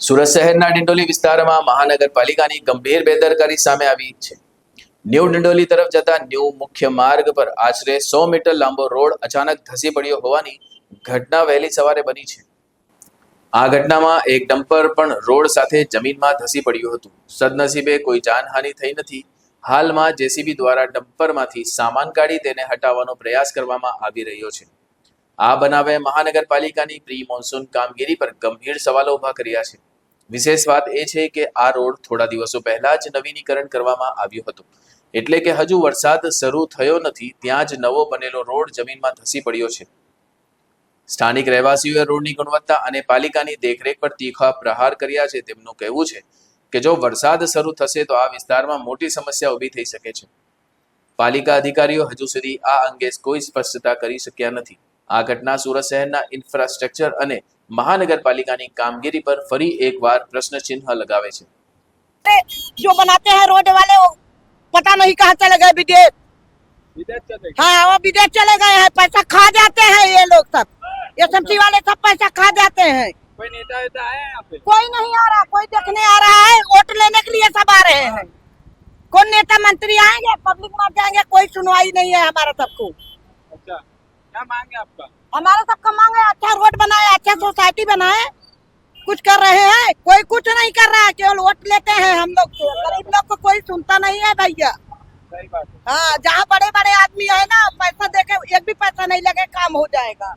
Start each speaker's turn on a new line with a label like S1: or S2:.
S1: સુરત શહેરના ડિંડોલી વિસ્તારમાં મહાનગરપાલિકાની ગંભીર બેદરકારી સામે આવી છે। ન્યૂ ડિંડોલી તરફ જતા ન્યૂ મુખ્ય માર્ગ પર આશરે 100 મીટર લાંબો રોડ અચાનક ધસી પડ્યો હોવાની ઘટના વહેલી સવારે બની છે। આ ઘટનામાં એક ડમ્પર પણ રોડ સાથે જમીનમાં ધસી પડ્યું હતું। સદનસીબે કોઈ જાનહાનિ થઈ નથી। હાલમાં જેસીબી દ્વારા ડમ્પરમાંથી સામાન કાઢી તેને હટાવવાનો પ્રયાસ કરવામાં આવી રહ્યો છે। આ બનાવે મહાનગરપાલિકાની પ્રી મોન્સૂન કામગીરી પર ગંભીર સવાલો ઊભા કર્યા છે। વિશેષ વાત એ છે કે આ રોડ થોડા દિવસો પહેલા જ નવીનીકરણ કરવામાં આવ્યો હતો, એટલે કે હજુ વરસાદ શરૂ થયો નથી ત્યાં જ નવો બનેલો રોડ જમીનમાં ધસી પડ્યો છે। સ્થાનિક રહેવાસીઓએ રોડની ગુણવત્તા અને પાલિકાની દેખરેખ પર તીખા પ્રહાર કર્યા છે। તેમનું કહેવું છે કે જો વરસાદ શરૂ થશે તો આ વિસ્તારમાં મોટી સમસ્યા ઊભી થઈ શકે છે। પાલિકા અધિકારીઓ હજુ સુધી આ અંગે કોઈ સ્પષ્ટતા કરી શક્યા નથી। આ ઘટના સુરત શહેરના ઇન્ફ્રાસ્ટ્રક્ચર અને મહાનગરપાલિકાની કામગીરી पर ફરી એકવાર પ્રશ્ન ચિહ્ન लगावे છે।
S2: जो बनाते हैं रोड वाले वो पता नहीं कहाँ चले गए, विदेश चले गए। हाँ, वो विदेश चले गए हैं, पैसा खा जाते हैं ये लोग सब। एसएमसी वाले सब पैसा खा जाते हैं।
S3: कोई नेता वेता है यहाँ पे?
S2: कोई नहीं आ रहा, कोई देखने आ रहा है। वोट लेने के लिए सब आ रहे हैं। कौन नेता मंत्री आएंगे, पब्लिक मार जाएंगे, कोई सुनवाई नहीं है हमारा सबको।
S3: अच्छा, क्या मांग है आपका?
S2: हमारा सबका मांग है अच्छा रोड बनाए, अच्छा सोसाइटी बनाए। कुछ कर रहे हैं? कोई कुछ नहीं कर रहा है, केवल वोट लेते हैं हम लोग से। गरीब लोग को कोई सुनता नहीं है भैया।
S3: सही बात है।
S2: हाँ, जहाँ बड़े बड़े आदमी है ना, पैसा देके एक भी पैसा नहीं लगे काम हो जाएगा।